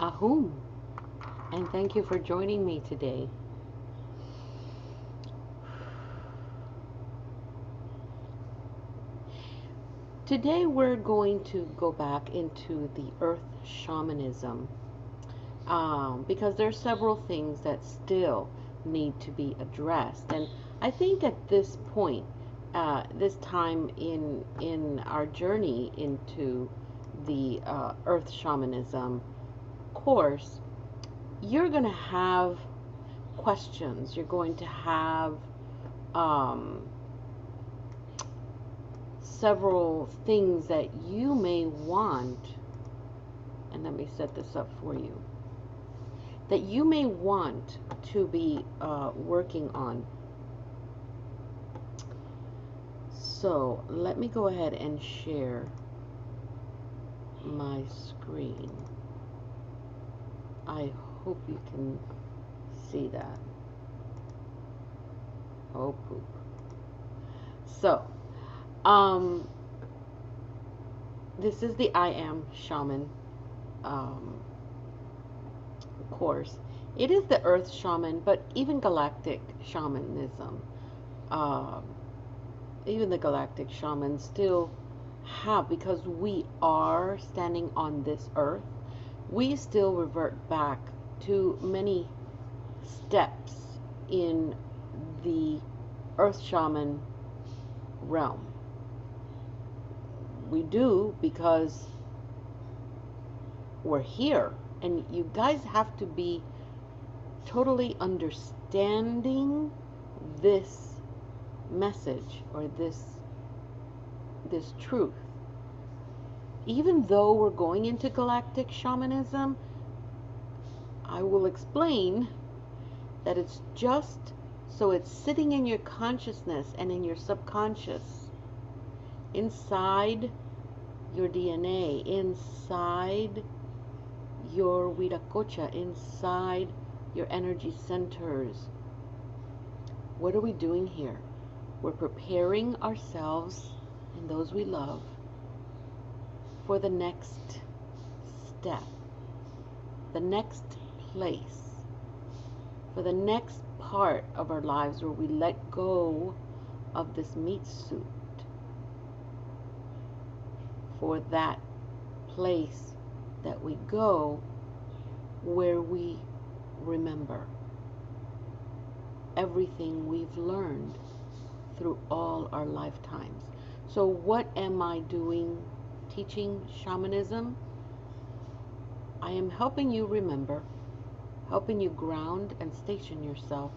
Ahum, and thank you for joining me today. Today we're going to go back into the earth shamanism because there are several things that still need to be addressed. And I think at this point, this time in our journey into the earth shamanism course, you're going to have questions. You're going to have several things that you may want, and let me set this up for you, that you may want to be working on. So let me go ahead and share my screen. I hope you can see that. Oh, poop. So, this is the I Am Shaman course. It is the Earth Shaman, but even galactic shamanism, even the galactic shamans still have, because we are standing on this earth, we still revert back to many steps in the Earth Shaman realm. We do because we're here, and you guys have to be totally understanding this message or this truth. Even though we're going into galactic shamanism, I will explain that it's just so it's sitting in your consciousness and in your subconscious, inside your DNA, inside your Viracocha, inside your energy centers. What are we doing here? We're preparing ourselves and those we love for the next step, the next place, for the next part of our lives where we let go of this meat suit, for that place that we go where we remember everything we've learned through all our lifetimes. So what am I doing teaching shamanism? I am helping you remember, helping you ground and station yourself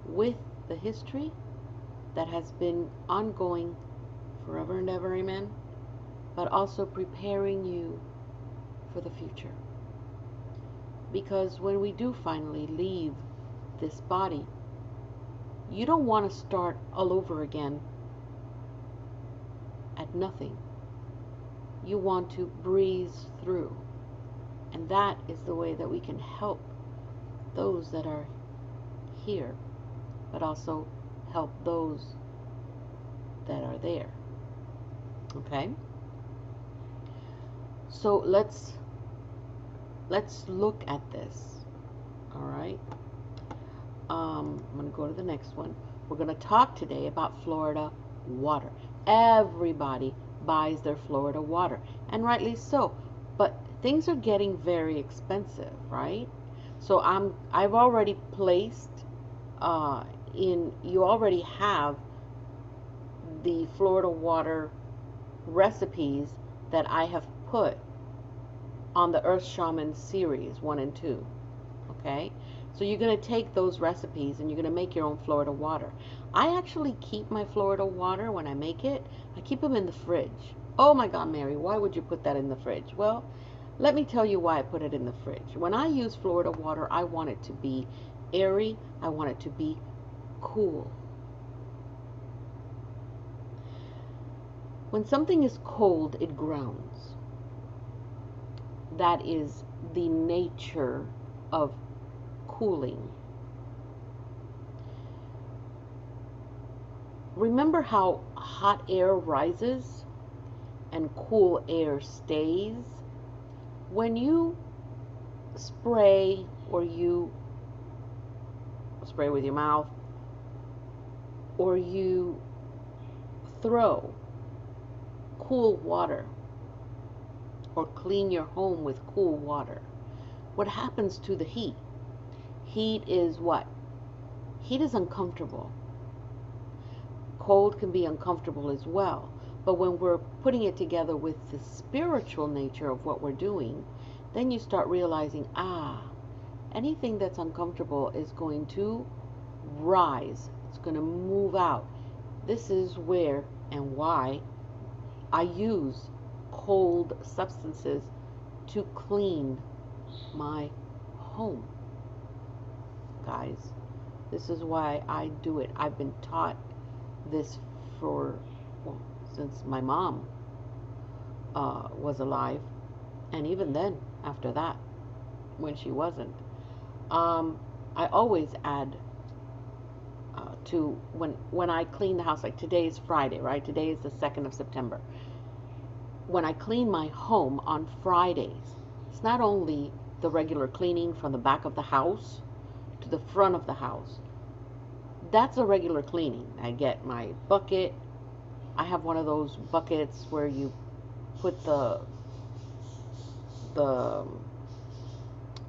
with the history that has been ongoing forever and ever, amen, but also preparing you for the future. Because when we do finally leave this body, you don't want to start all over again at nothing. You want to breeze through. And that is the way that we can help those that are here, but also help those that are there. Okay? So let's look at this. All right? I'm going to go to the next one. We're going to talk today about Florida water. Everybody buys their Florida water, and rightly so. But things are getting very expensive, right? So I've already placed you already have the Florida water recipes that I have put on the Earth Shaman series 1 and 2. Okay? So you're going to take those recipes and you're going to make your own Florida water. I actually keep my Florida water when I make it. I keep them in the fridge. Oh my God, Mary, why would you put that in the fridge? Well, let me tell you why I put it in the fridge. When I use Florida water, I want it to be airy. I want it to be cool. When something is cold, it grounds. That is the nature of cooling. Remember how hot air rises and cool air stays? When you spray, or you spray with your mouth, or you throw cool water or clean your home with cool water, what happens to the heat? Heat is what? Heat is uncomfortable. Cold can be uncomfortable as well. But when we're putting it together with the spiritual nature of what we're doing, then you start realizing, anything that's uncomfortable is going to rise. It's going to move out. This is where and why I use cold substances to clean my home. Guys, this is why I do it. I've been taught this since my mom was alive, and even then, after that, when she wasn't. I always add to when I clean the house. Like today is Friday, right? Today is the 2nd of September. When I clean my home on Fridays, it's not only the regular cleaning from the back of the house to the front of the house. That's a regular cleaning. I get my bucket. I have one of those buckets where you put the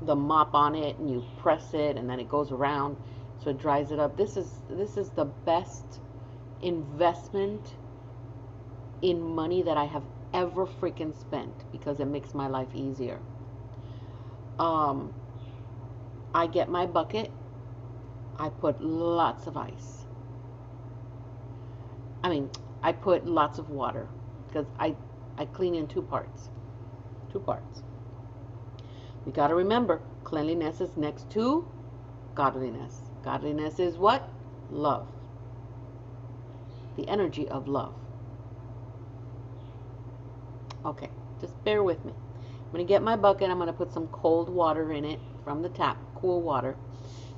mop on it and you press it and then it goes around so it dries it up. This is the best investment in money that I have ever freaking spent, because it makes my life easier. I get my bucket. I put lots of ice. I put lots of water, because I clean in two parts. We got to remember, cleanliness is next to godliness. Godliness is what? Love. The energy of love. Okay, just bear with me. I'm going to get my bucket. I'm going to put some cold water in it from the tap, cool water.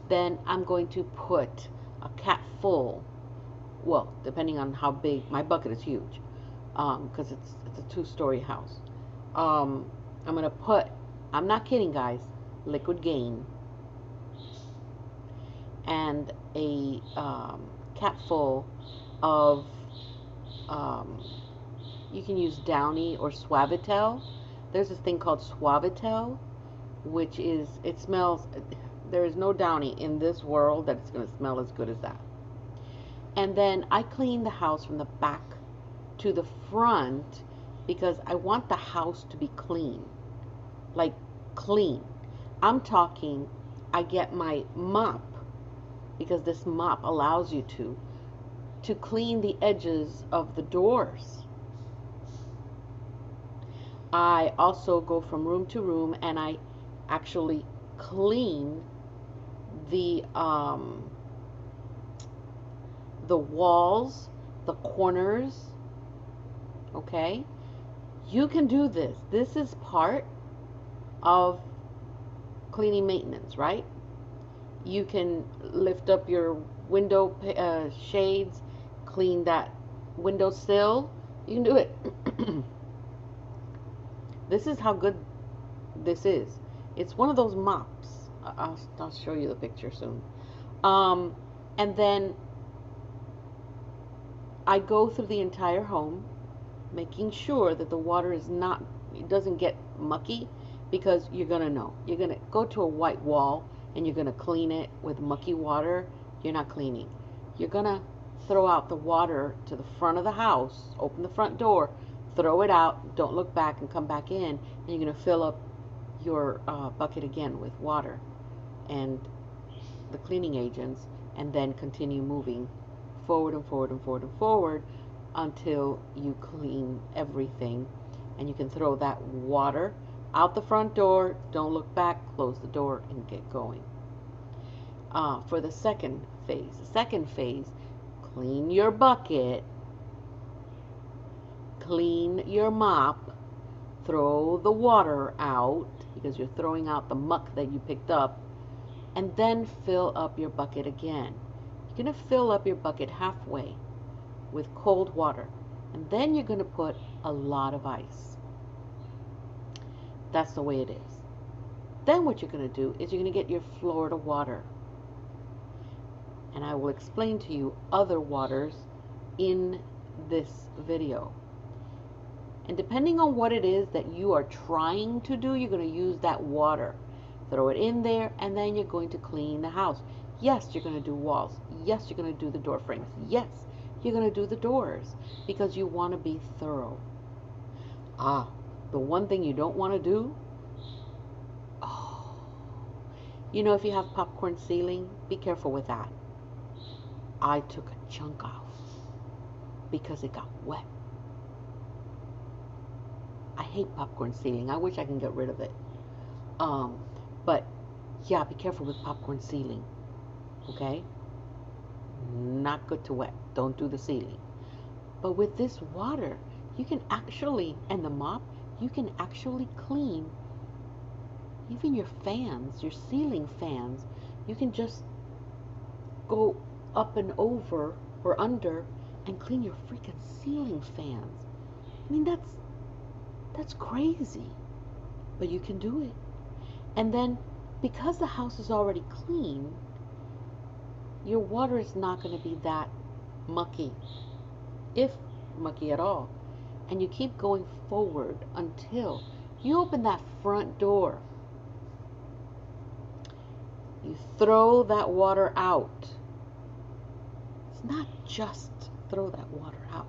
Then I'm going to put a cap full, well, depending on how big. My bucket is huge, because it's a 2-story house. I'm going to put, I'm not kidding, guys, liquid gain and a cap full of, you can use Downy or Suavitel. There's this thing called Suavitel, which is, it smells, there is no Downy in this world that it's going to smell as good as that. And then I clean the house from the back to the front, because I want the house to be clean. Like clean. I'm talking, I get my mop, because this mop allows you to clean the edges of the doors. I also go from room to room and I actually clean the walls, the corners. Okay? You can do this. This is part of cleaning maintenance, right? You can lift up your window shades, clean that windowsill. You can do it. This is how good this is. It's one of those mops. I'll show you the picture soon. And then I go through the entire home, making sure that the water is not, it doesn't get mucky, because you're gonna know. You're gonna go to a white wall and you're gonna clean it with mucky water. You're not cleaning. You're gonna throw out the water to the front of the house, open the front door, throw it out, don't look back, and come back in, and you're going to fill up your bucket again with water and the cleaning agents, and then continue moving forward and forward and forward and forward until you clean everything. And you can throw that water out the front door, don't look back, close the door, and get going. For the second phase, clean your bucket, clean your mop, throw the water out, because you're throwing out the muck that you picked up, and then fill up your bucket again. You're going to fill up your bucket halfway with cold water, and then you're going to put a lot of ice. That's the way it is. Then what you're going to do is you're going to get your Florida water. And I will explain to you other waters in this video. And depending on what it is that you are trying to do, you're going to use that water. Throw it in there, and then you're going to clean the house. Yes, you're going to do walls. Yes, you're going to do the door frames. Yes, you're going to do the doors because you want to be thorough. The one thing you don't want to do, if you have popcorn ceiling, be careful with that. I took a chunk off because it got wet. I hate popcorn ceiling. I wish I can get rid of it. But yeah, be careful with popcorn ceiling. Okay? Not good to wet. Don't do the ceiling. But with this water, you can actually, and the mop, you can actually clean even your fans, your ceiling fans. You can just go up and over or under and clean your freaking ceiling fans. I mean, that's crazy. But you can do it. And then, because the house is already clean, your water is not going to be that mucky, if mucky at all. And you keep going forward until you open that front door. You throw that water out. It's not just throw that water out.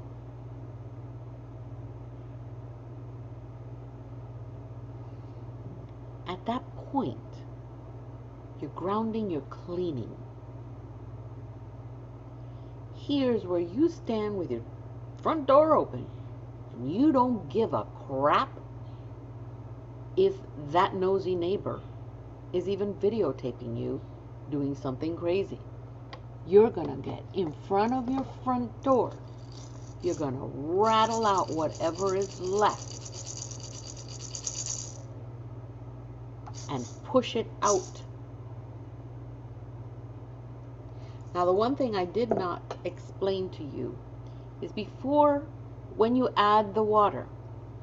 At that point, you're grounding, you're cleaning. Here's where you stand with your front door open, and you don't give a crap if that nosy neighbor is even videotaping you doing something crazy. You're going to get in front of your front door. You're going to rattle out whatever is left and push it out. Now, the one thing I did not explain to you is when you add the water,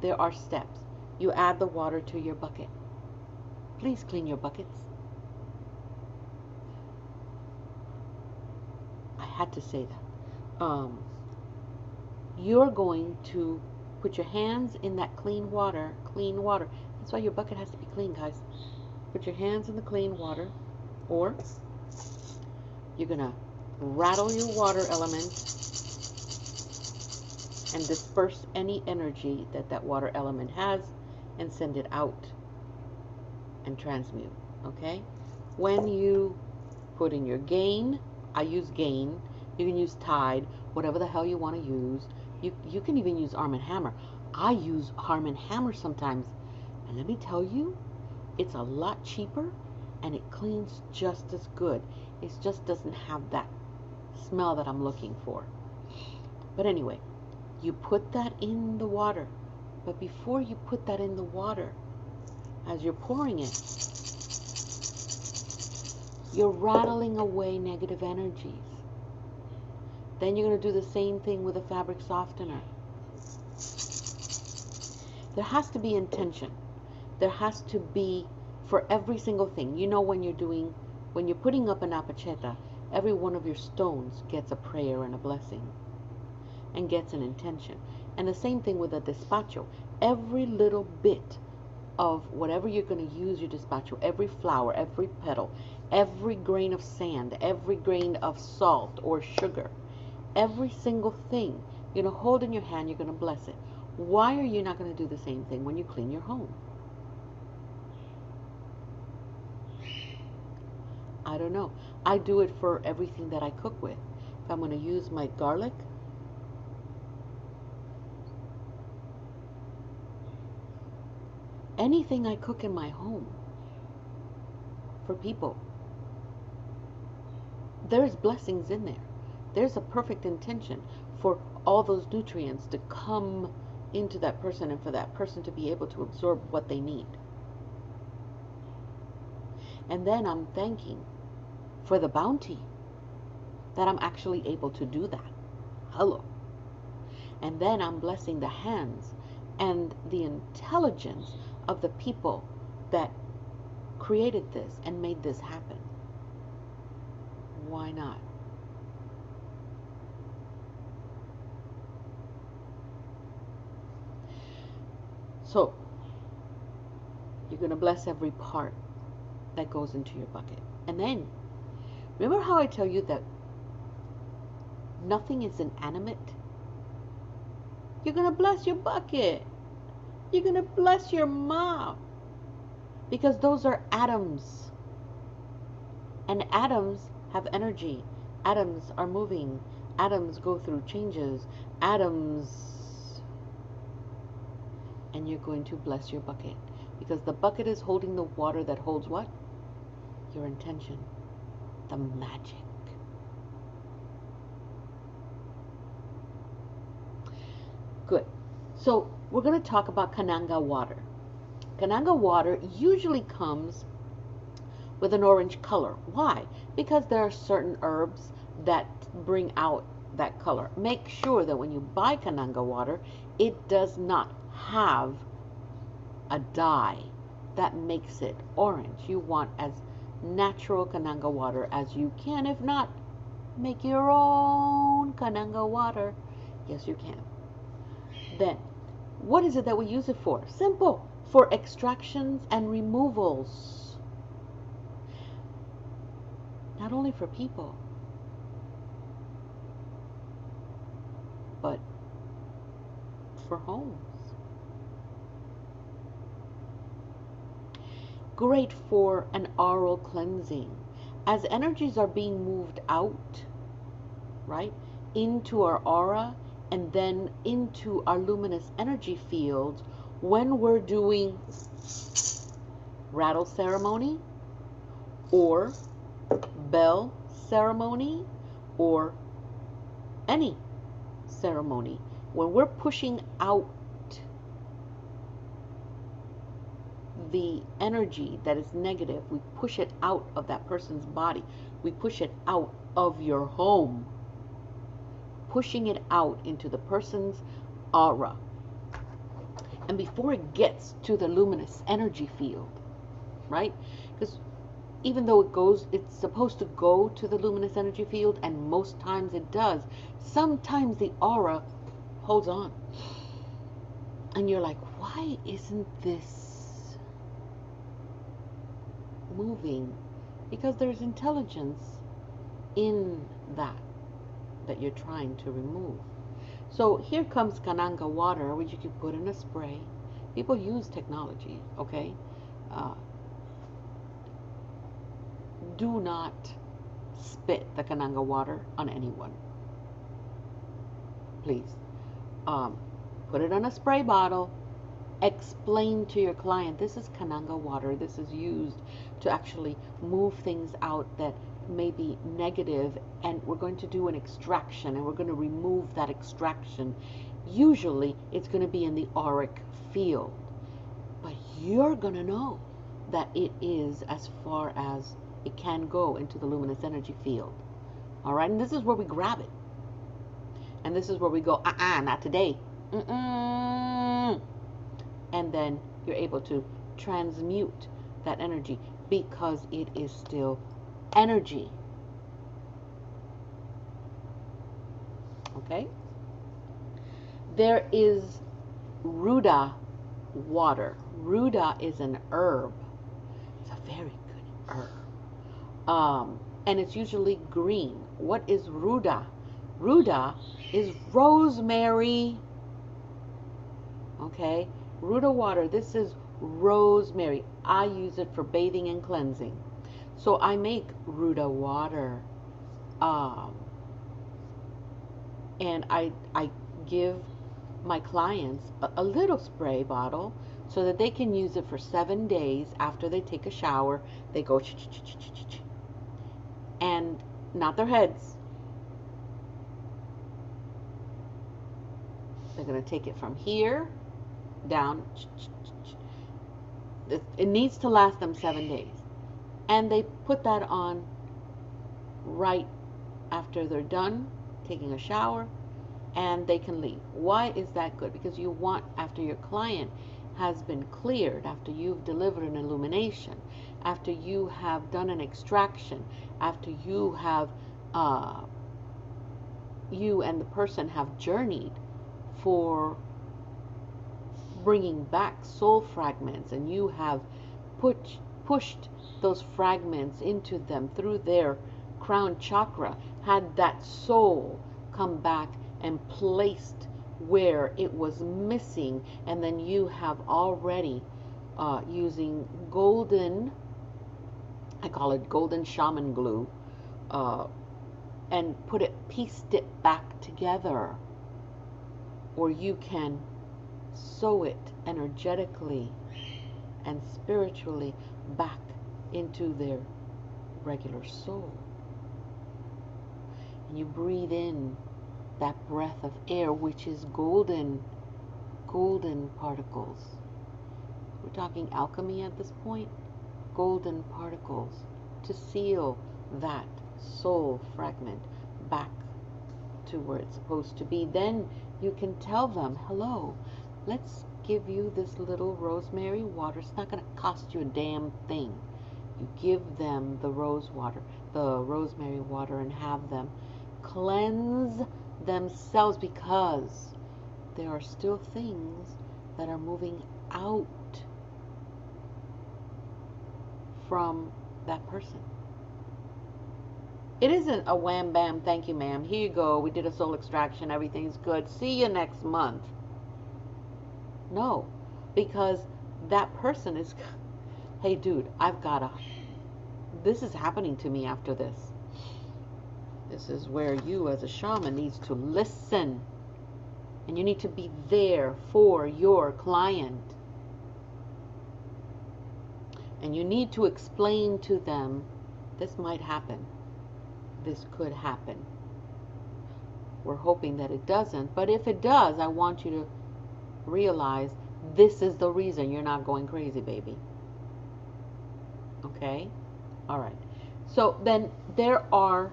there are steps. You add the water to your bucket. Please clean your buckets. I had to say that. You're going to put your hands in that clean water. That's why your bucket has to be clean, guys. Put your hands in the clean water, or you're going to rattle your water element and disperse any energy that water element has and send it out and transmute, okay? When you put in your gain, I use gain. You can use Tide, whatever the hell you want to use. You can even use Arm & Hammer. I use Arm & Hammer sometimes. And let me tell you, it's a lot cheaper and it cleans just as good. It just doesn't have that smell that I'm looking for. But anyway, you put that in the water. But before you put that in the water, as you're pouring it, you're rattling away negative energies. Then you're going to do the same thing with a fabric softener. There has to be intention. There has to be, for every single thing. You know, when you're putting up an apacheta, every one of your stones gets a prayer and a blessing and gets an intention. And the same thing with a despacho. Every little bit of whatever you're going to use your despacho, every flower, every petal, every grain of sand, every grain of salt or sugar, every single thing, you're going to hold in your hand, you're going to bless it. Why are you not going to do the same thing when you clean your home? I don't know. I do it for everything that I cook with. If I'm going to use my garlic, anything I cook in my home for people, there's blessings in there. There's a perfect intention for all those nutrients to come into that person and for that person to be able to absorb what they need. And then I'm thanking for the bounty that I'm actually able to do that. Hello. And then I'm blessing the hands and the intelligence of the people that created this and made this happen. Why not? So, you're going to bless every part that goes into your bucket. And then, remember how I tell you that nothing is inanimate? You're going to bless your bucket. You're going to bless your mom. Because those are atoms. And atoms have energy. Atoms are moving. Atoms go through changes. Atoms. And you're going to bless your bucket. Because the bucket is holding the water that holds what? Your intention. The magic. Good. So we're going to talk about Kananga water. Kananga water usually comes with an orange color. Why? Because there are certain herbs that bring out that color. Make sure that when you buy Kananga water, it does not have a dye that makes it orange. You want as natural Kananga water as you can. If not, make your own Kananga water. Yes, you can. Then, what is it that we use it for? Simple. For extractions and removals. Not only for people, but for homes. Great for an oral cleansing. As energies are being moved out, right, into our aura and then into our luminous energy fields, when we're doing rattle ceremony or bell ceremony or any ceremony, when we're pushing out the energy that is negative, we push it out of that person's body. We push it out of your home. Pushing it out into the person's aura. And before it gets to the luminous energy field, right? Because even though it's supposed to go to the luminous energy field, and most times it does, sometimes the aura holds on. And you're like, why isn't this moving? Because there's intelligence in that you're trying to remove. So here comes Kananga water, which you can put in a spray. People use technology, okay? Do not spit the Kananga water on anyone. Please. Put it on a spray bottle. Explain to your client, this is Kananga water. This is used to actually move things out that may be negative, and we're going to do an extraction, and we're going to remove that extraction. Usually it's going to be in the auric field, but you're going to know that it is as far as it can go into the luminous energy field. All right, and this is where we grab it, and this is where we go, not today. And then you're able to transmute that energy, because it is still energy. Okay? There is Ruda water. Ruda is an herb. It's a very good herb. And it's usually green. What is Ruda? Ruda is rosemary. Okay? Ruda water. This is rosemary. I use it for bathing and cleansing. So I make Ruda water, and I give my clients a little spray bottle so that they can use it for 7 days after they take a shower. They go and not their heads. They're going to take it from here down. It needs to last them 7 days. And they put that on right after they're done taking a shower, and they can leave. Why is that good? Because you want, after your client has been cleared, after you've delivered an illumination, after you have done an extraction, after you have, you and the person have journeyed for bringing back soul fragments, and you have pushed those fragments into them through their crown chakra, had that soul come back and placed where it was missing, and then you have already using golden, I call it golden shaman glue, and pieced it back together, or you can sew it energetically and spiritually back into their regular soul. And you breathe in that breath of air, which is golden particles. We're talking alchemy at this point. Golden particles to seal that soul fragment back to where it's supposed to be. Then you can tell them, hello, let's give you this little rosemary water. It's not going to cost you a damn thing. You give them the rosemary water, and have them cleanse themselves, because there are still things that are moving out from that person. It isn't a wham bam, thank you ma'am, here you go, we did a soul extraction, everything's good, see you next month. No, because that person is, hey dude, this is happening to me after this. This is where you as a shaman needs to listen, and you need to be there for your client. And you need to explain to them, this might happen. This could happen. We're hoping that it doesn't, but if it does, I want you to realize this is the reason you're not going crazy, baby. Okay? All right. So then there are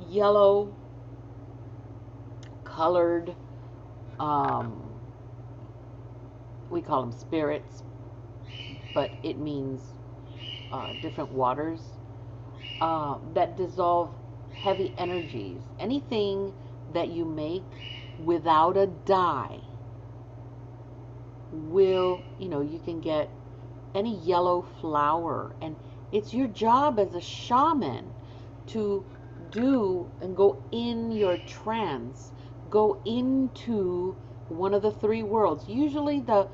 yellow colored, we call them spirits, but it means different waters that dissolve heavy energies. Anything that you make without a dye will, you can get any yellow flower, and it's your job as a shaman to do and go in your trance, go into one of the three worlds, usually the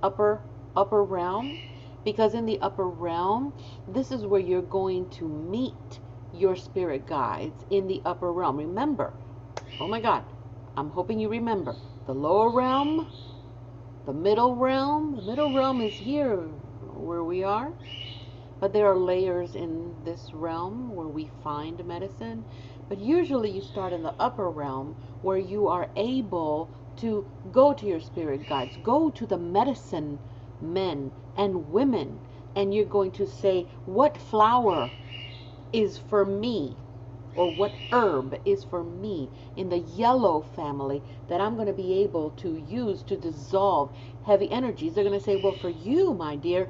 upper realm, because in the upper realm, this is where you're going to meet your spirit guides in the upper realm. Remember, oh my God, I'm hoping you remember, the lower realm, the middle realm is here where we are, but there are layers in this realm where we find medicine. But usually you start in the upper realm, where you are able to go to your spirit guides, go to the medicine men and women, and you're going to say, what flower is for me, or what herb is for me in the yellow family that I'm going to be able to use to dissolve heavy energies. They're going to say, well, for you, my dear,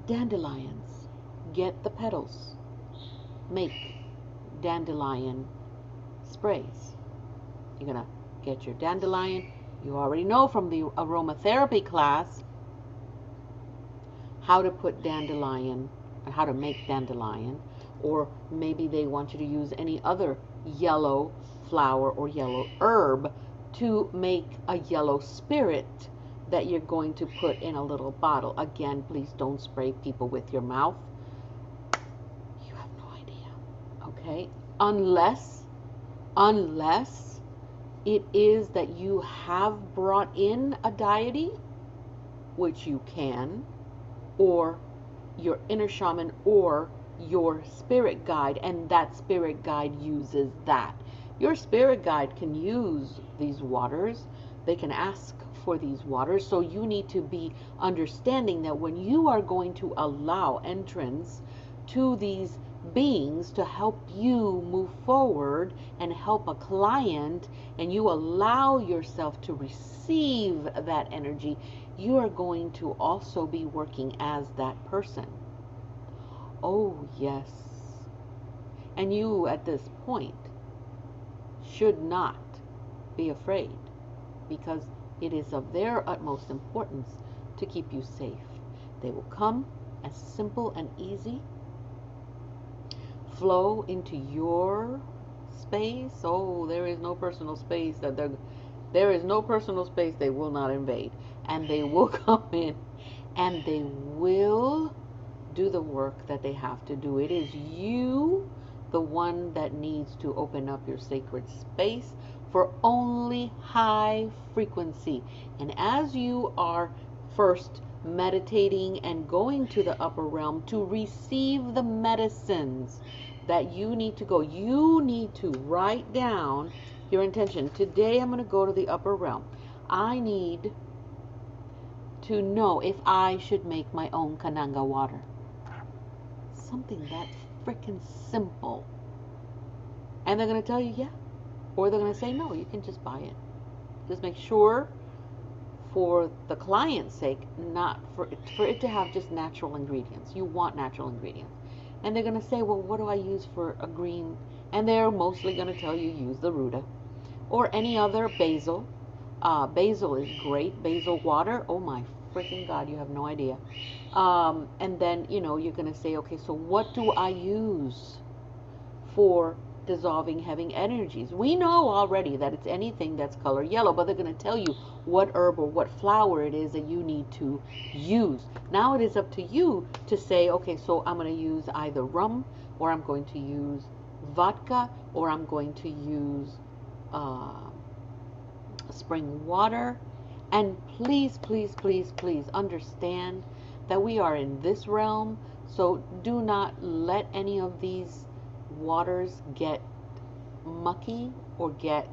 dandelions. Get the petals. Make dandelion sprays. You're going to get your dandelion. You already know from the aromatherapy class how to put dandelion, and how to make dandelion. Or maybe they want you to use any other yellow flower or yellow herb to make a yellow spirit that you're going to put in a little bottle. Again, please don't spray people with your mouth. You have no idea. Okay? Unless it is that you have brought in a deity, which you can, or your inner shaman, or your spirit guide, and that spirit guide uses that. Your spirit guide can use these waters. They can ask for these waters. So you need to be understanding that when you are going to allow entrance to these beings to help you move forward and help a client, and you allow yourself to receive that energy, you are going to also be working as that person. Oh, yes. And you, at this point, should not be afraid, because it is of their utmost importance to keep you safe. They will come as simple and easy, flow into your space. Oh, there is no personal space there is no personal space they will not invade. And they will come in and they will do the work that they have to do. It is you, the one that needs to open up your sacred space for only high frequency. And as you are first meditating and going to the upper realm to receive the medicines that you need to go, you need to write down your intention. Today I'm going to go to the upper realm. I need to know if I should make my own Kananga water. Something that freaking simple. And they're going to tell you, yeah. Or they're going to say, no, you can just buy it. Just make sure, for the client's sake, not for it to have just natural ingredients. You want natural ingredients. And they're going to say, well, what do I use for a green? And they're mostly going to tell you, use the ruta or any other basil. Basil is great. Basil water. Oh my freaking God, you have no idea. And then, you're going to say, okay, so what do I use for dissolving heavy energies? We know already that it's anything that's color yellow, but they're going to tell you what herb or what flower it is that you need to use. Now it is up to you to say, okay, so I'm going to use either rum, or I'm going to use vodka, or I'm going to use spring water. And please, please, please, please understand that we are in this realm, so do not let any of these waters get mucky or get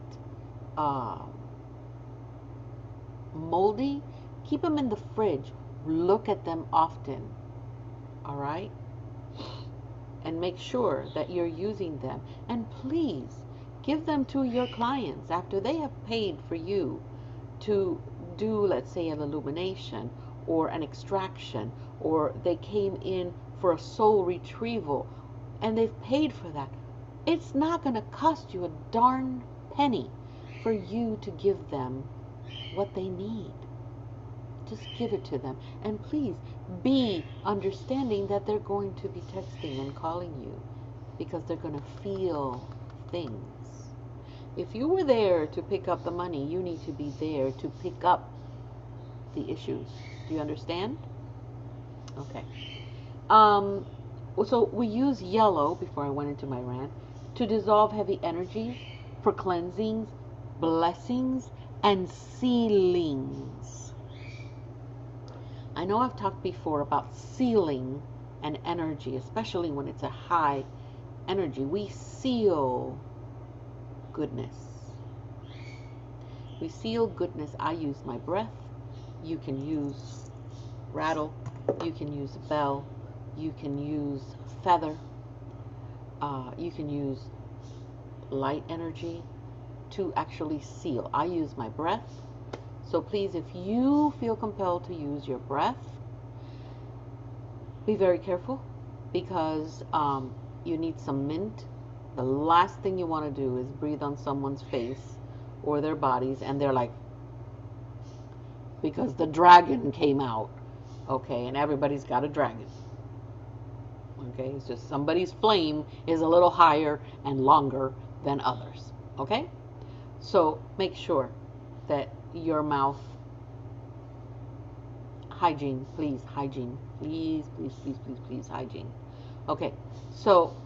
moldy. Keep them in the fridge. Look at them often. All right? And make sure that you're using them. And please give them to your clients after they have paid for you to do, let's say, an illumination or an extraction, or they came in for a soul retrieval and they've paid for that. It's not going to cost you a darn penny for you to give them what they need. Just give it to them. And please be understanding that they're going to be texting and calling you, because they're going to feel things. If you were there to pick up the money, you need to be there to pick up the issues. Do you understand? Okay. So we use yellow, before I went into my rant, to dissolve heavy energies, for cleansings, blessings, and sealings. I know I've talked before about sealing an energy, especially when it's a high energy. We seal goodness. We seal goodness. I use my breath. You can use rattle. You can use bell. You can use feather. You can use light energy to actually seal. I use my breath. So please, if you feel compelled to use your breath, be very careful, because you need some mint. The last thing you want to do is breathe on someone's face or their bodies and they're like, because the dragon came out. Okay, and everybody's got a dragon. Okay, it's just somebody's flame is a little higher and longer than others. Okay, so make sure that your mouth hygiene, please, hygiene, please, please, please, please, please, hygiene. Okay, so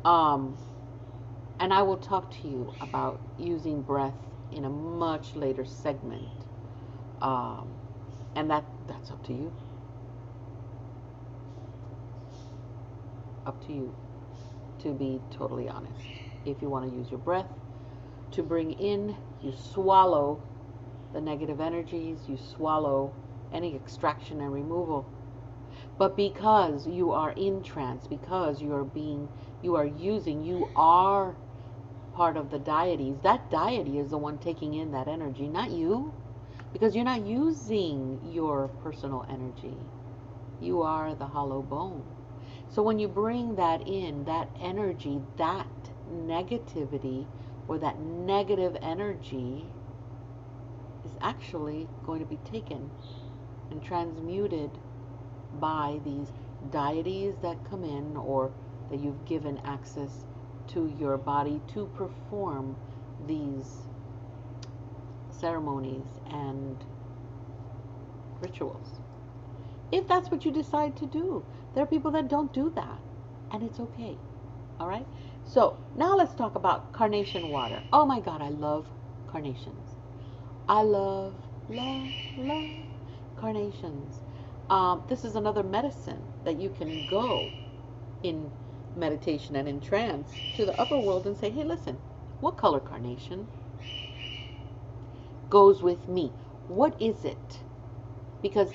and I will talk to you about using breath in a much later segment, and that's up to you. Up to you, to be totally honest. If you want to use your breath to bring in, you swallow the negative energies, you swallow any extraction and removal. But because you are in trance, because you are part of the deities, that deity is the one taking in that energy, not you. Because you're not using your personal energy. You are the hollow bone. So when you bring that in, that energy, that negativity, or that negative energy is actually going to be taken and transmuted by these deities that come in, or that you've given access to your body to perform these ceremonies and rituals. If that's what you decide to do. There are people that don't do that, and it's okay. All right? So now let's talk about carnation water. Oh my God, I love carnations. I love carnations. This is another medicine that you can go in meditation and in trance to the upper world and say, hey, listen, what color carnation goes with me? What is it? Because,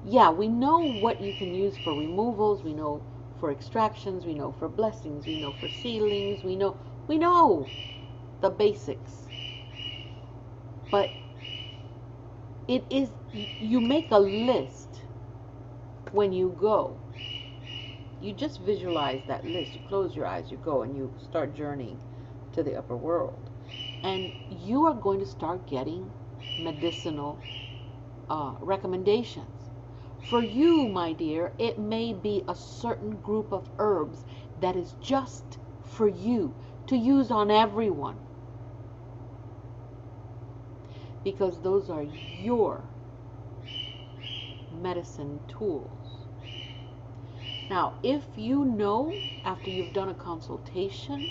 yeah, we know what you can use for removals. We know for extractions. We know for blessings. We know for sealings. We know the basics. But it is, you make a list when you go. You just visualize that list. You close your eyes, you go, and you start journeying to the upper world. And you are going to start getting medicinal recommendations. For you, my dear, it may be a certain group of herbs that is just for you to use on everyone. Because those are your medicine tools. Now, if you know after you've done a consultation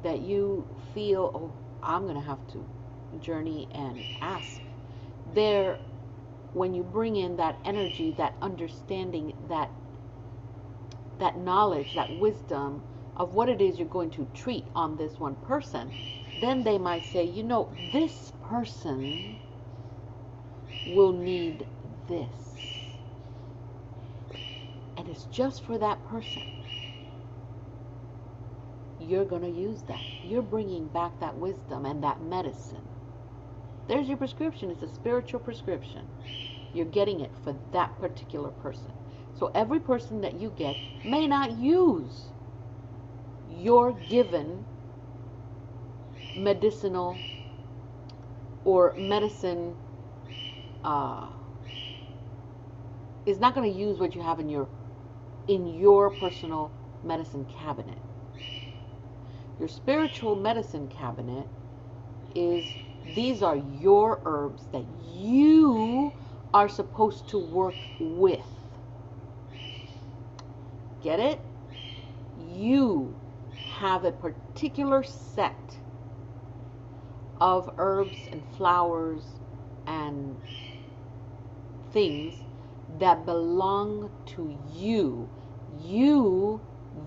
that you feel, oh, I'm going to have to journey and ask, there, when you bring in that energy, that understanding, that knowledge, that wisdom of what it is you're going to treat on this one person, then they might say, you know, this person will need this. And it's just for that person. You're going to use that. You're bringing back that wisdom and that medicine. There's your prescription. It's a spiritual prescription. You're getting it for that particular person. So every person that you get may not use your given medicinal or medicine, is not going to use what you have in your personal medicine cabinet. Your spiritual medicine cabinet is, these are your herbs that you are supposed to work with. Get it? You have a particular set of herbs and flowers and things that belong to you.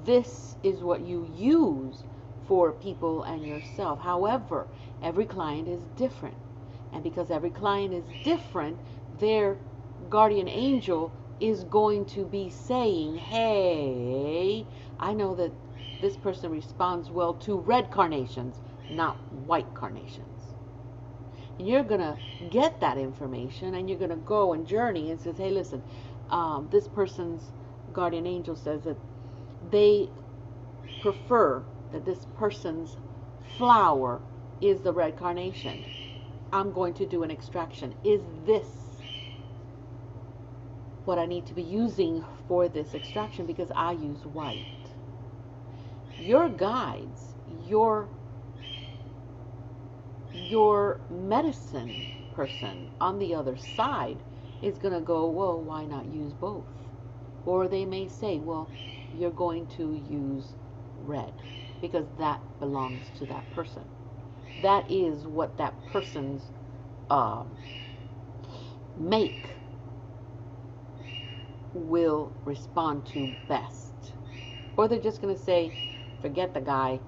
This is what you use for people and yourself. However, every client is different. And because every client is different, their guardian angel is going to be saying, hey, I know that this person responds well to red carnations, not white carnations. And you're going to get that information, and you're going to go and journey and says, hey, listen, this person's guardian angel says that they prefer that this person's flower is the red carnation. I'm going to do an extraction. Is this what I need to be using for this extraction? Because I use white. Your guides, your medicine person on the other side is going to go, well, why not use both? Or they may say, well, you're going to use red because that belongs to that person. That is what that person's make will respond to best. Or they're just going to say, forget the guy,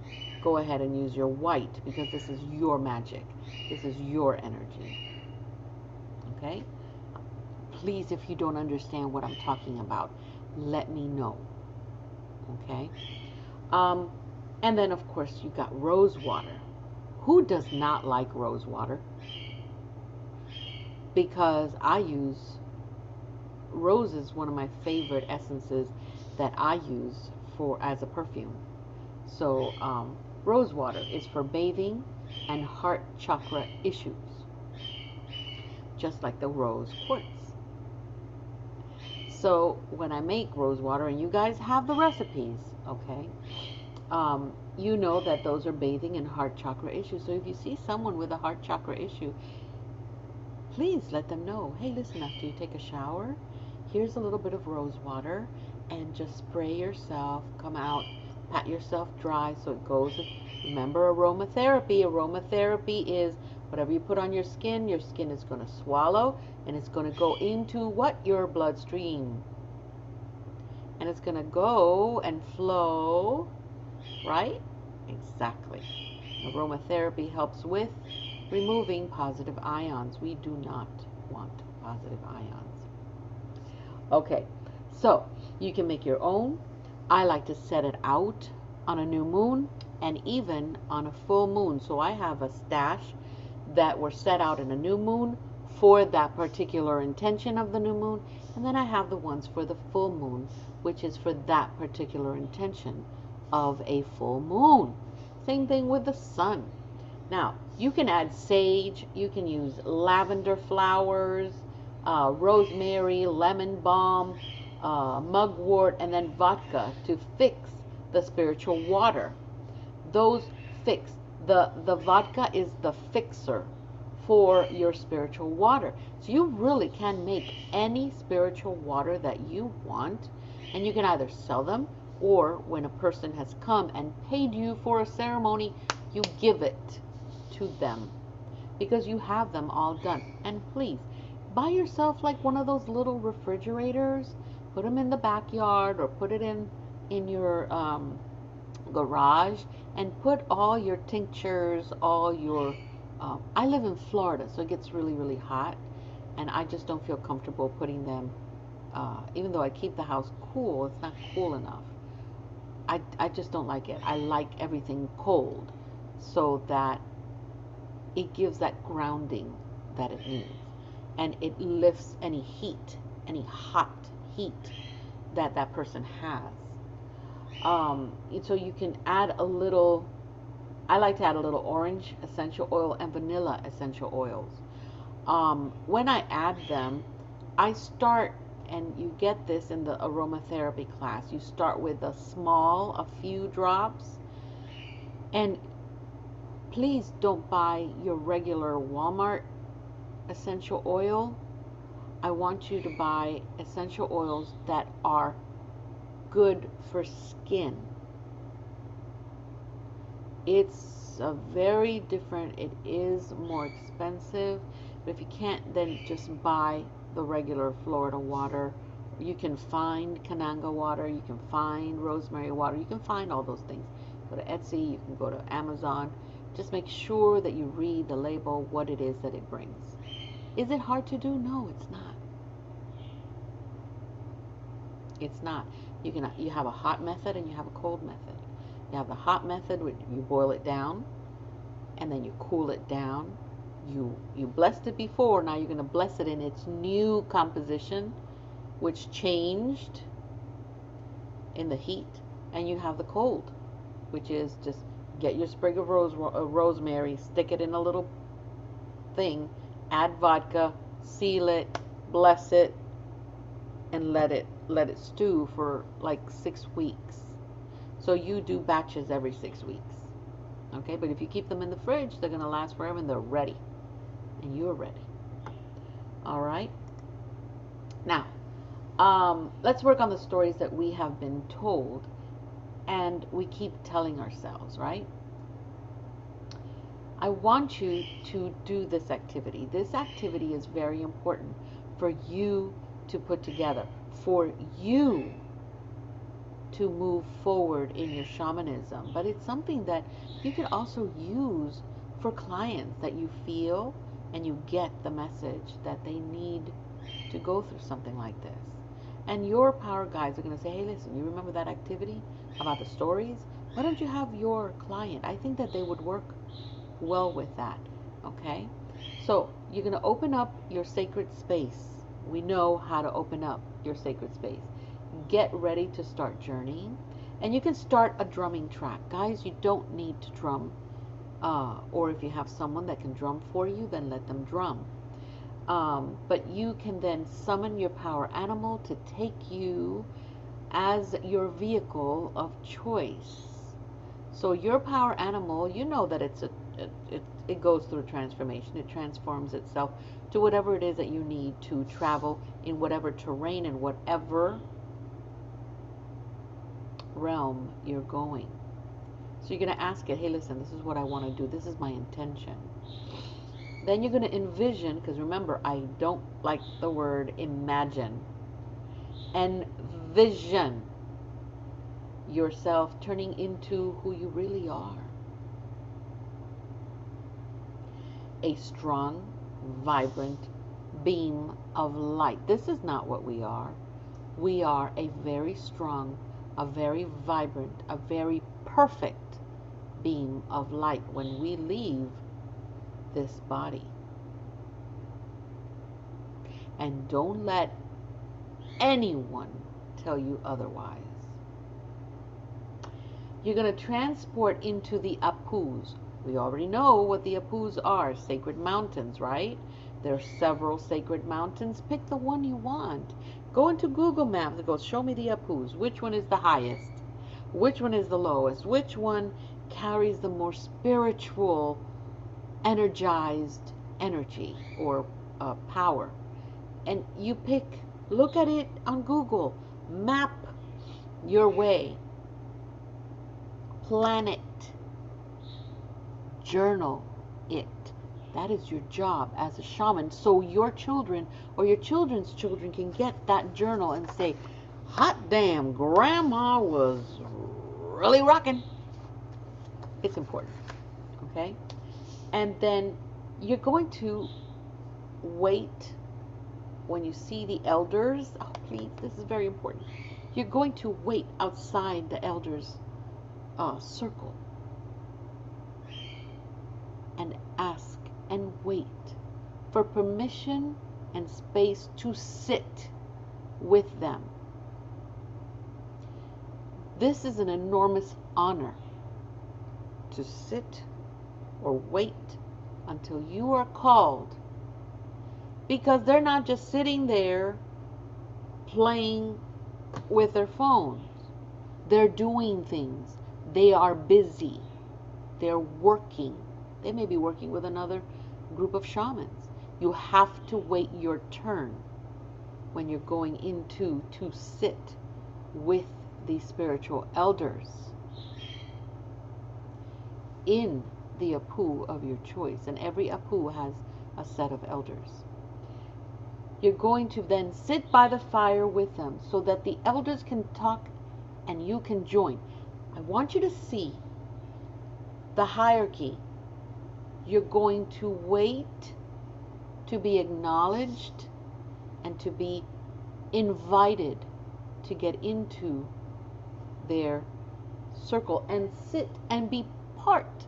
go ahead and use your white because this is your magic. This is your energy. Okay? please, if you don't understand what I'm talking about, let me know. Okay? And then, of course, you got rose water. Who does not like rose water? Because I use rose is one of my favorite essences that I use for as a perfume. So rose water is for bathing and heart chakra issues, just like the rose quartz. So when I make rose water, and you guys have the recipes, okay, you know that those are bathing and heart chakra issues. So if you see someone with a heart chakra issue, please let them know, hey, listen, after you take a shower, here's a little bit of rose water, and just spray yourself, come out, pat yourself dry so it goes. Remember aromatherapy. Aromatherapy is whatever you put on your skin is going to swallow, and it's going to go into what? Your bloodstream. And it's going to go and flow, right? Exactly. Aromatherapy helps with removing positive ions. We do not want positive ions. Okay, so you can make your own. I like to set it out on a new moon and even on a full moon. So I have a stash that were set out in a new moon for that particular intention of the new moon. And then I have the ones for the full moon, which is for that particular intention of a full moon. Same thing with the sun. Now, you can add sage, you can use lavender flowers, rosemary, lemon balm, mugwort, and then vodka to fix the spiritual water. Those fix. The vodka is the fixer for your spiritual water. So you really can make any spiritual water that you want, and you can either sell them, or when a person has come and paid you for a ceremony, you give it to them because you have them all done. And please buy yourself like one of those little refrigerators, put them in the backyard or put it in your garage, and put all your tinctures, all your I live in Florida, so it gets really, really hot, and I just don't feel comfortable putting them, even though I keep the house cool, it's not cool enough. I just don't like it. I like everything cold so that it gives that grounding that it needs, and it lifts any heat, any hot heat that that person has. So you can add a little, I like to add a little orange essential oil and vanilla essential oils. When I add them, I start, and you get this in the aromatherapy class, you start with a few drops, and please don't buy your regular Walmart essential oil. I want you to buy essential oils that are good for skin. It's a very different, it is more expensive, but if you can't, then just buy the regular Florida water. You can find Kananga water, you can find rosemary water, you can find all those things. Go to Etsy, you can go to Amazon. Just make sure that you read the label, what it is that it brings. Is it hard to do? No, it's not. It's not. You have a hot method and you have a cold method. You have the hot method where you boil it down and then you cool it down. You blessed it before, now you're going to bless it in its new composition, which changed in the heat. And you have the cold, which is just get your sprig of rosemary, stick it in a little thing, add vodka, seal it, bless it, and let it stew for like 6 weeks. So you do batches every 6 weeks. Okay, but if you keep them in the fridge, they're going to last forever, and they're ready. And you're ready. All right. Now, let's work on the stories that we have been told and we keep telling ourselves, right? I want you to do this activity. This activity is very important for you to put together, for you to move forward in your shamanism. But it's something that you can also use for clients that you feel and you get the message that they need to go through something like this. And your power guides are going to say, hey, listen, you remember that activity about the stories? Why don't you have your client? I think that they would work well with that. Okay? So you're going to open up your sacred space. We know how to open up your sacred space. Get ready to start journeying. And you can start a drumming track. Guys, you don't need to drum. Or if you have someone that can drum for you, then let them drum. But you can then summon your power animal to take you as your vehicle of choice. So your power animal, you know that it goes through a transformation. It transforms itself to whatever it is that you need to travel in whatever terrain and whatever realm you're going. So you're going to ask it, hey, listen, this is what I want to do. This is my intention. Then you're going to envision, because remember, I don't like the word imagine. Envision yourself turning into who you really are. A strong, vibrant beam of light. This is not what we are. We are a very strong, a very vibrant, a very perfect beam of light when we leave this body. And don't let anyone tell you otherwise. You're going to transport into the Apus. We already know what the Apus are, sacred mountains, right? There are several sacred mountains. Pick the one you want. Go into Google Maps and go, show me the Apus. Which one is the highest? Which one is the lowest? Which one carries the more spiritual, energized energy or power? And you pick, look at it on Google, map your way, plan it, journal it. That is your job as a shaman. So your children or your children's children can get that journal and say, hot damn, grandma was really rocking. It's important, okay? And then you're going to wait when you see the elders. Oh, please, this is very important. You're going to wait outside the elders' circle and ask and wait for permission and space to sit with them. This is an enormous honor to sit or wait until you are called, because they're not just sitting there playing with their phones. They're doing things. They are busy. They're working. They may be working with another group of shamans. You have to wait your turn when you're going into to sit with the spiritual elders in the Apu of your choice. And every Apu has a set of elders. You're going to then sit by the fire with them so that the elders can talk and you can join. I want you to see the hierarchy. You're going to wait to be acknowledged and to be invited to get into their circle and sit and be part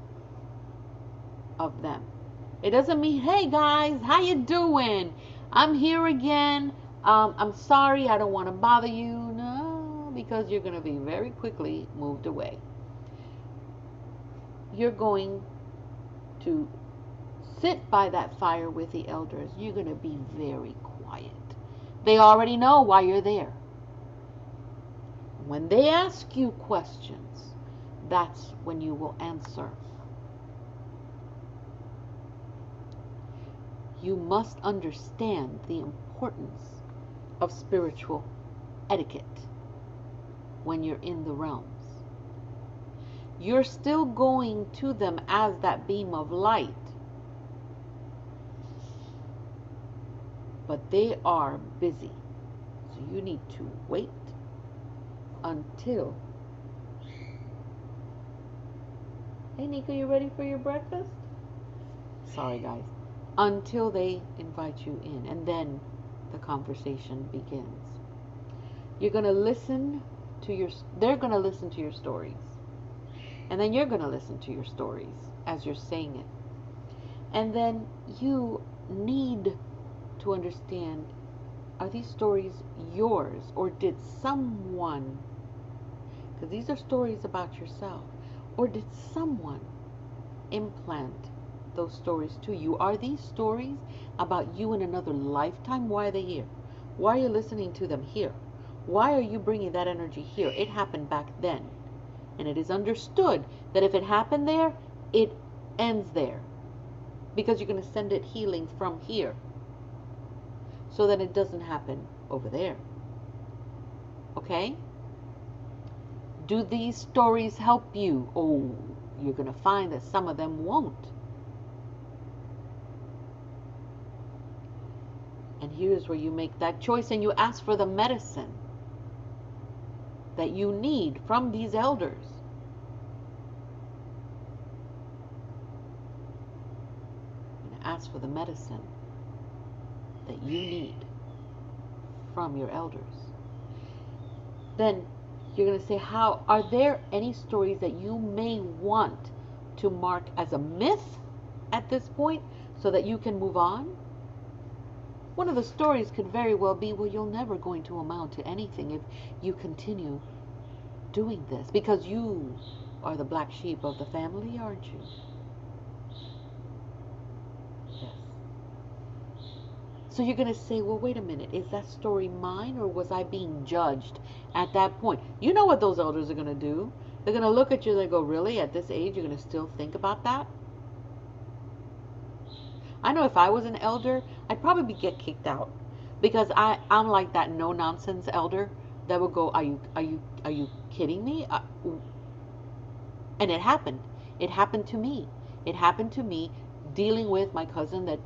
of them. It doesn't mean, hey guys, how you doing? I'm here again. I'm sorry, I don't want to bother you. No, because you're going to be very quickly moved away. You're going to sit by that fire with the elders. You're going to be very quiet. They already know why you're there. When they ask you questions, that's when you will answer. You must understand the importance of spiritual etiquette when you're in the realms. You're still going to them as that beam of light, but they are busy. So you need to wait until... Hey Nico, you ready for your breakfast? Sorry guys. Until they invite you in, and then the conversation begins. You're going to listen to they're going to listen to your stories. And then you're going to listen to your stories as you're saying it. And then you need to understand, are these stories yours, or did someone, because these are stories about yourself, or did someone implant those stories to you? Are these stories about you in another lifetime? Why are they here? Why are you listening to them here? Why are you bringing that energy here? It happened back then. And it is understood that if it happened there, it ends there. Because you're going to send it healing from here, so that it doesn't happen over there. Okay? Do these stories help you? Oh, you're going to find that some of them won't. And here's where you make that choice and you ask for the medicine that you need from these elders. And ask for the medicine that you need from your elders. Then you're going to say, how are there any stories that you may want to mark as a myth at this point so that you can move on? One of the stories could very well be, well, you're never going to amount to anything if you continue doing this, because you are the black sheep of the family, aren't you? Yes. So you're going to say, well, wait a minute, is that story mine, or was I being judged at that point? You know what those elders are going to do. They're going to look at you and they go, really, at this age, you're going to still think about that? I know if I was an elder, I'd probably get kicked out, because I'm like that no nonsense elder that would go, are you kidding me? And it happened. It happened to me. It happened to me dealing with my cousin that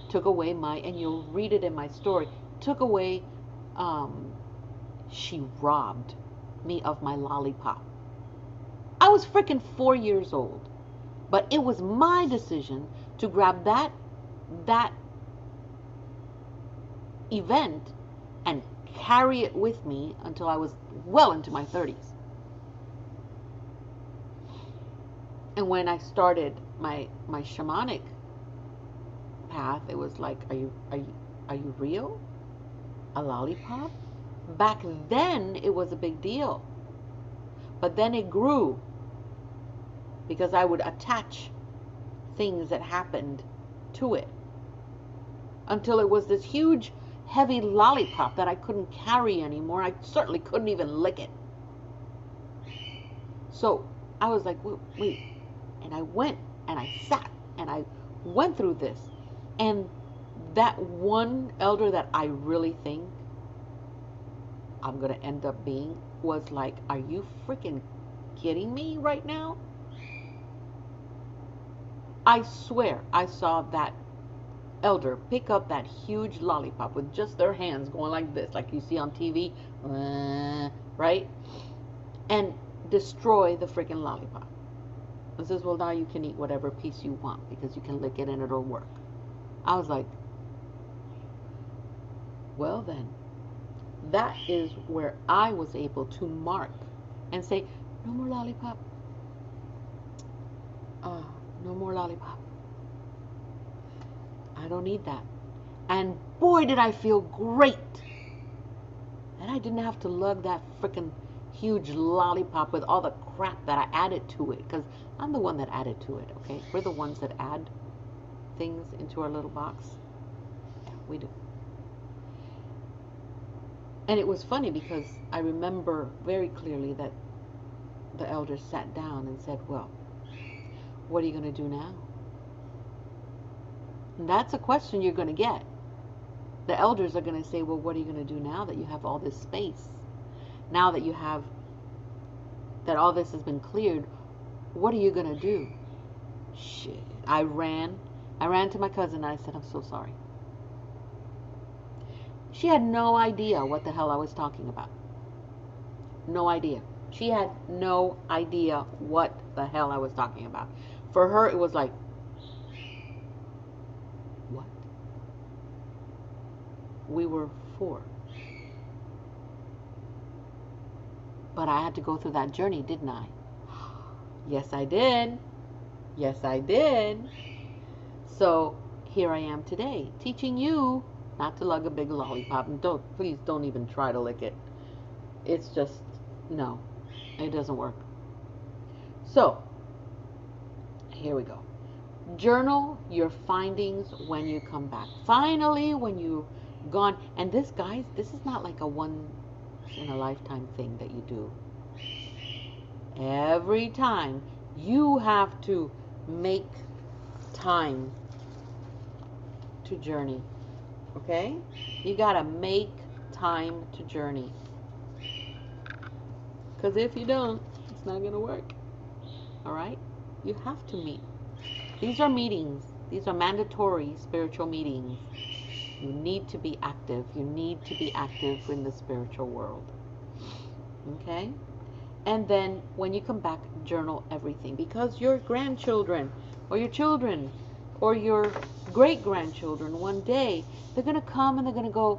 took away and you'll read it in my story, took away, she robbed me of my lollipop. I was freaking 4 years old, but it was my decision to grab that event and carry it with me until I was well into my 30s. And when I started my shamanic path, it was like, are you real? A lollipop? Back then it was a big deal. But then it grew, because I would attach things that happened to it, until it was this huge, heavy lollipop that I couldn't carry anymore. I certainly couldn't even lick it. So I was like, wait. And I went and I sat and I went through this. And that one elder that I really think I'm going to end up being was like, are you freaking kidding me right now? I swear I saw that elder pick up that huge lollipop with just their hands going like this, like you see on TV, right? And destroy the freaking lollipop. And says, well, now you can eat whatever piece you want because you can lick it and it'll work. I was like, well then, that is where I was able to mark and say, no more lollipop. No more lollipop. I don't need that. And boy, did I feel great. And I didn't have to lug that freaking huge lollipop with all the crap that I added to it, because I'm the one that added to it, okay? We're the ones that add things into our little box. Yeah, we do. And it was funny because I remember very clearly that the elders sat down and said, well, what are you going to do now? And that's a question you're going to get. The elders are going to say, well, what are you going to do now that you have all this space? Now that you have, that all this has been cleared, what are you going to do? Shit. I ran to my cousin and I said, I'm so sorry. She had no idea what the hell I was talking about. No idea. She had no idea what the hell I was talking about. For her, it was like, what? we were 4. But I had to go through that journey, didn't I? Yes, I did. Yes, I did. So here I am today, teaching you not to lug a big lollipop. And please don't even try to lick it. It's just, no, it doesn't work. So here we go. Journal your findings when you come back. Finally, when you've gone. And this, guys, this is not like a once in a lifetime thing that you do. Every time you have to make time to journey. Okay? You gotta make time to journey. Because if you don't, it's not gonna work. Alright? You have to meet. These are meetings. These are mandatory spiritual meetings. You need to be active. You need to be active in the spiritual world. Okay? And then when you come back, journal everything. Because your grandchildren or your children or your great-grandchildren one day, they're going to come and they're going to go,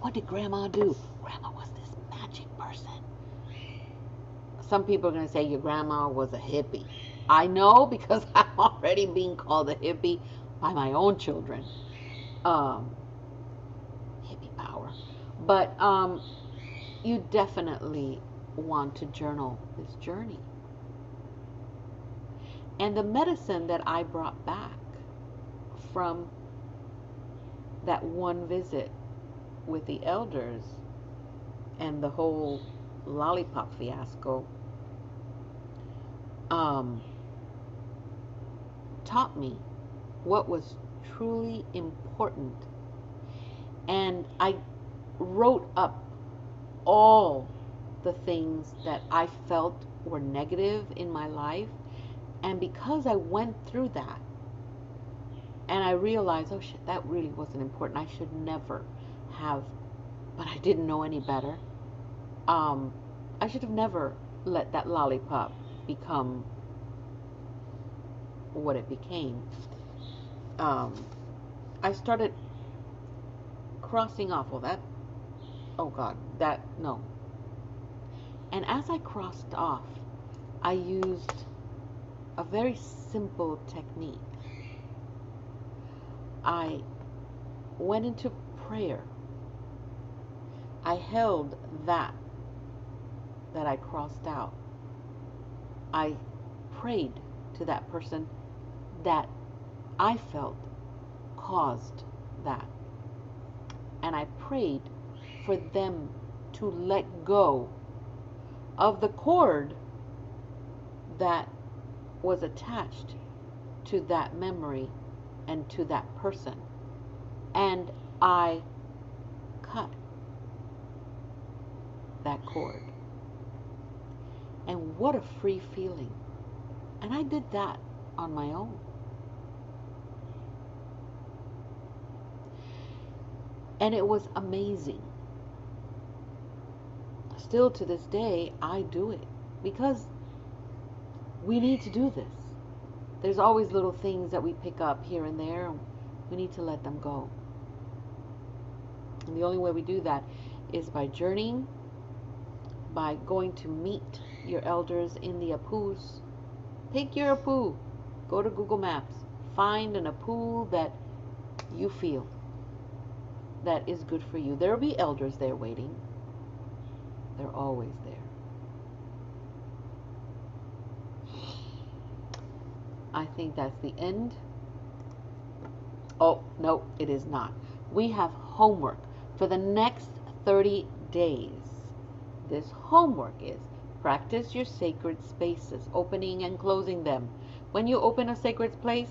what did Grandma do? Grandma was this magic person. Some people are going to say your grandma was a hippie. I know, because I'm already being called a hippie by my own children. Hippie power. But you definitely want to journal this journey. And the medicine that I brought back from that one visit with the elders and the whole lollipop fiasco taught me what was truly important. And I wrote up all the things that I felt were negative in my life. And because I went through that, and I realized, oh shit, that really wasn't important. I should never have, but I didn't know any better. I should have never let that lollipop become what it became. I started crossing off all that. Oh God, that, no. And as I crossed off, I used a very simple technique. I went into prayer. I held that I crossed out. I prayed to that person that I felt caused that. And I prayed for them to let go of the cord that was attached to that memory and to that person. And I cut that cord. And what a free feeling. And I did that on my own. And it was amazing. Still to this day, I do it because we need to do this. There's always little things that we pick up here and there, and we need to let them go. And the only way we do that is by journeying, by going to meet your elders in the apus. Pick your apu. Go to Google Maps. Find an apu that you feel that is good for you. There will be elders there waiting. They're always there. I think that's the end. Oh, no, it is not. We have homework for the next 30 days. This homework is practice your sacred spaces, opening and closing them. When you open a sacred space,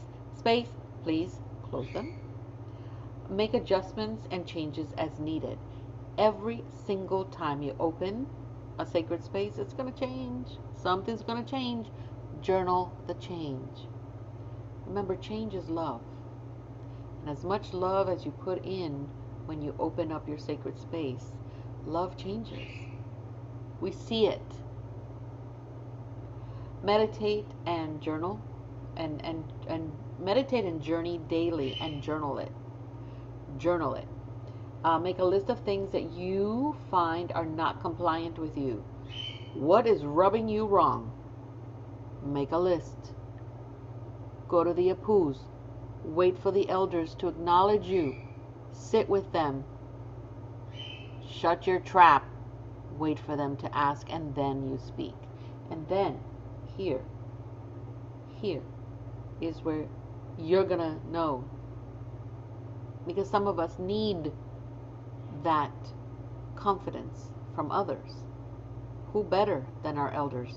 please close them. Make adjustments and changes as needed. Every single time you open a sacred space, it's going to change. Something's going to change. Journal the change. Remember, change is love. And as much love as you put in when you open up your sacred space, love changes. We see it. Meditate and journal. And meditate and journey daily and journal it. Journal it. Make a list of things that you find are not compliant with you. What is rubbing you wrong? Make a list. Go to the apus. Wait for the elders to acknowledge you. Sit with them. Shut your trap. Wait for them to ask, and then you speak. And then, here is where you're going to know. Because some of us need that confidence from others. Who better than our elders?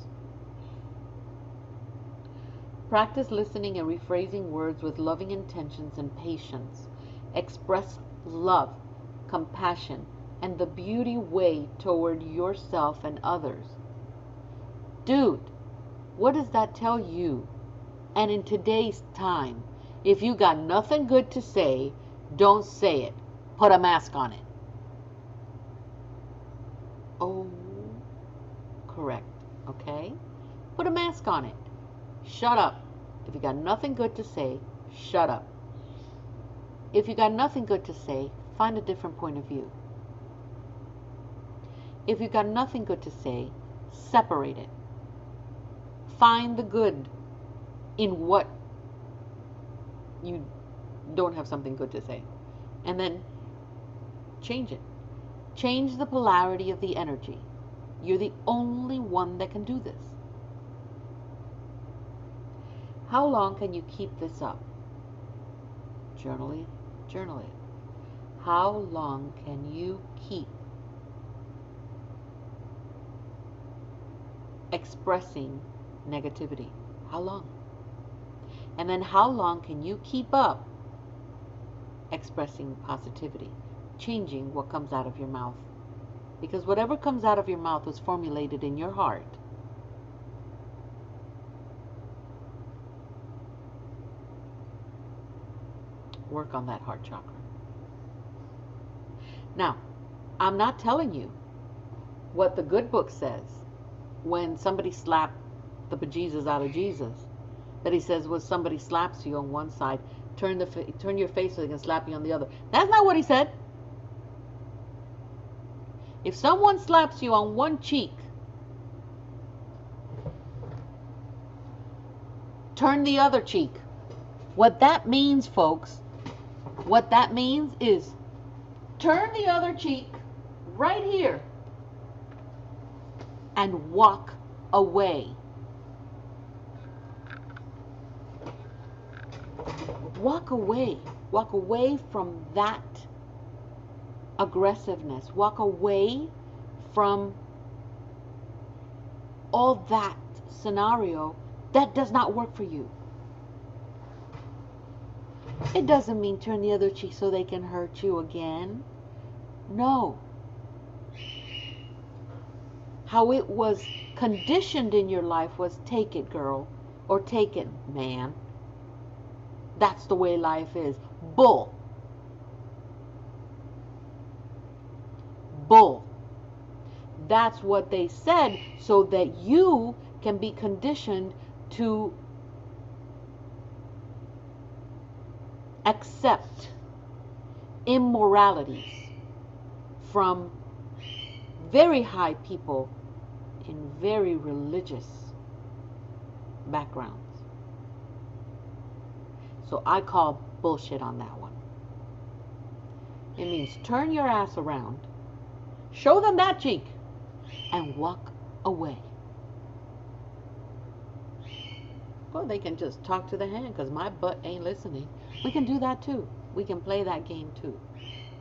Practice listening and rephrasing words with loving intentions and patience. Express love, compassion, and the beauty way toward yourself and others. Dude, what does that tell you? And in today's time, if you got nothing good to say, don't say it. Put a mask on it. Oh, correct. Okay? Put a mask on it. Shut up. If you got nothing good to say, shut up. If you got nothing good to say, find a different point of view. If you got nothing good to say, separate it. Find the good in what you don't have something good to say. And then change it. Change the polarity of the energy. You're the only one that can do this. How long can you keep this up? Journal it. Journal it. How long can you keep expressing negativity? How long? And then how long can you keep up expressing positivity, changing what comes out of your mouth? Because whatever comes out of your mouth was formulated in your heart. Work on that heart chakra. Now, I'm not telling you what the good book says when somebody slapped the bejesus out of Jesus. That he says, when somebody slaps you on one side, turn your face so they can slap you on the other. That's not what he said. If someone slaps you on one cheek, turn the other cheek. What that means, folks, what that means is turn the other cheek right here and walk away. Walk away. Walk away from that aggressiveness. Walk away from all that scenario that does not work for you. It doesn't mean turn the other cheek so they can hurt you again. No. How it was conditioned in your life was take it, girl, or take it, man. That's the way life is. Bull. Bull. That's what they said so that you can be conditioned to accept immoralities from very high people in very religious backgrounds. So I call bullshit on that one. It means turn your ass around, show them that cheek, and walk away. Well, they can just talk to the hand because my butt ain't listening. We can do that too. We can play that game too.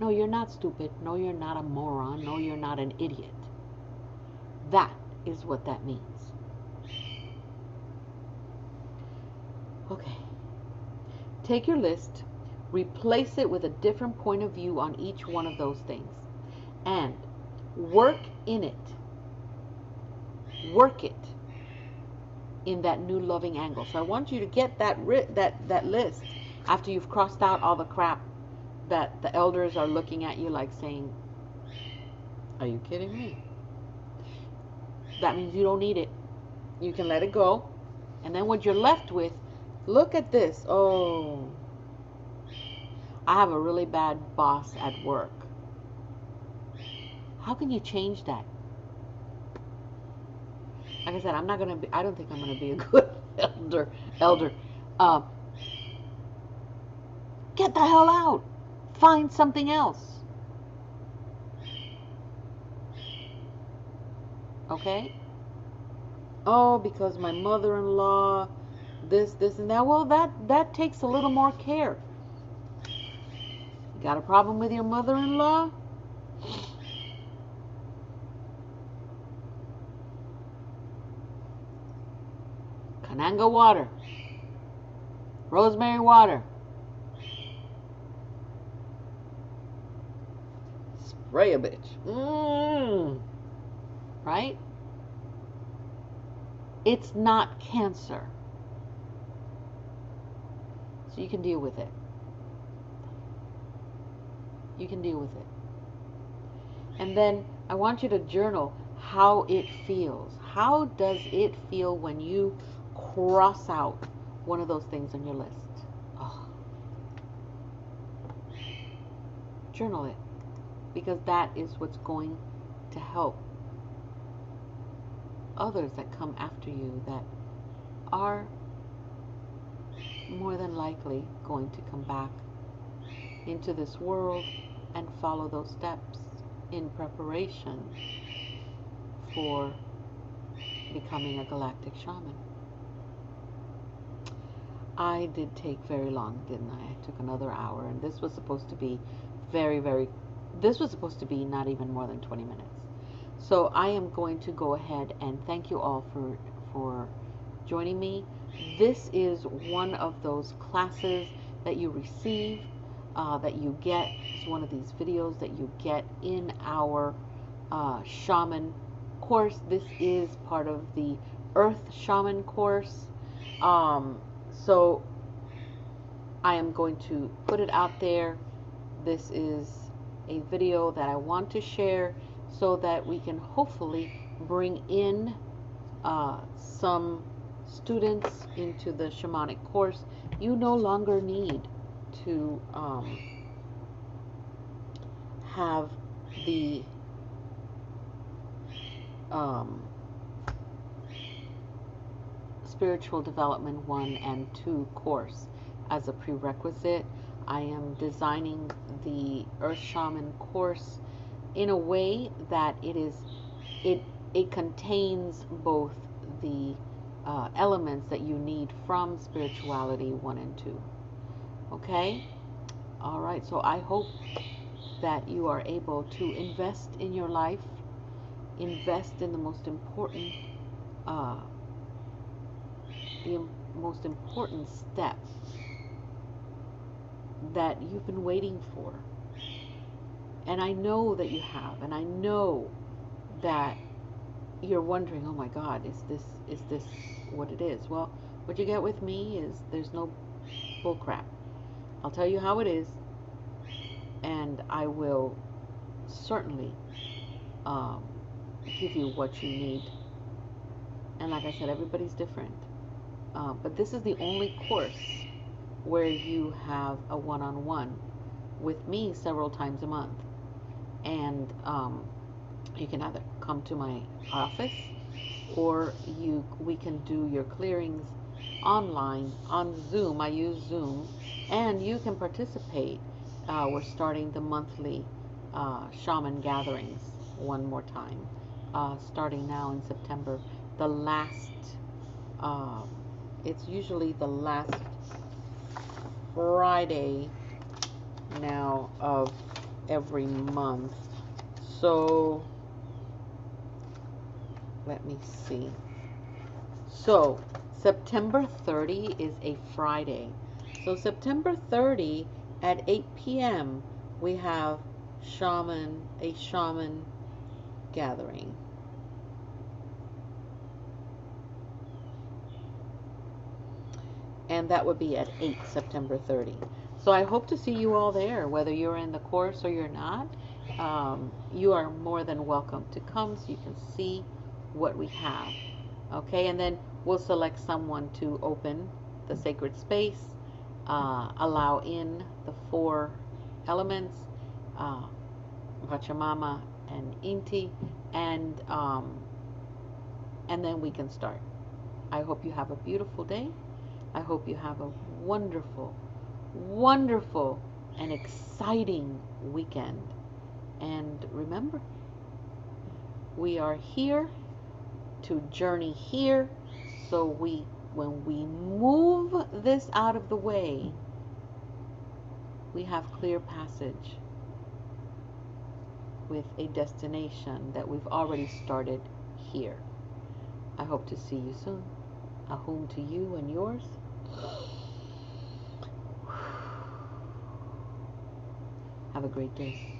No, you're not stupid. No, you're not a moron. No, you're not an idiot. That is what that means. Okay. Take your list, replace it with a different point of view on each one of those things, and work in it. Work it in that new loving angle. So I want you to get that list after you've crossed out all the crap that the elders are looking at you like saying, are you kidding me? That means you don't need it. You can let it go. And then what you're left with, look at this. Oh, I have a really bad boss at work. How can you change that? Like I said, I'm not gonna be. I don't think I'm gonna be a good elder. Uh, get the hell out. Find something else. Okay? Oh, because my mother-in-law, this, and that. Well, that takes a little more care. You got a problem with your mother-in-law? Kananga water. Rosemary water. Spray a bitch. Right? It's not cancer. So you can deal with it. You can deal with it. And then I want you to journal how it feels. How does it feel when you cross out one of those things on your list? Oh. Journal it. Because that is what's going to help others that come after you that are more than likely going to come back into this world and follow those steps in preparation for becoming a galactic shaman. I did take very long, didn't I? I took another hour, and this was supposed to be this was supposed to be not even more than 20 minutes. So I am going to go ahead and thank you all for joining me. This is one of those classes that you receive, that you get. It's one of these videos that you get in our shaman course. This is part of the Earth Shaman course. So I am going to put it out there. This is a video that I want to share so that we can hopefully bring in some students into the shamanic course. You no longer need to have the Spiritual Development 1 and 2 course as a prerequisite. I am designing the Earth Shaman course in a way that it contains both the elements that you need from Spirituality 1 and 2. Okay? All right, so I hope that you are able to invest in your life, invest in the most important step that you've been waiting for. And I know that you have, and I know that you're wondering, oh my God, is this what it is? Well, what you get with me is there's no bull crap. I'll tell you how it is, and I will certainly give you what you need. And like I said, everybody's different. But this is the only course where you have a one-on-one with me several times a month. And you can either come to my office, or we can do your clearings online on Zoom. I use Zoom, and you can participate. We're starting the monthly shaman gatherings one more time, starting now in September. The last, it's usually the last Friday now of every month. So let me see. So September 30 is a Friday. So September 30 at 8 p.m. we have a shaman gathering. And that would be at 8 September 30. So I hope to see you all there, whether you're in the course or you're not. You are more than welcome to come so you can see what we have. Okay, and then we'll select someone to open the sacred space, allow in the 4 elements, Pachamama, and Inti, and then we can start. I hope you have a beautiful day. I hope you have a wonderful, wonderful, and exciting weekend. And remember, we are here to journey here, so when we move this out of the way, we have clear passage with a destination that we've already started here. I hope to see you soon. Ahum to you and yours. Have a great day.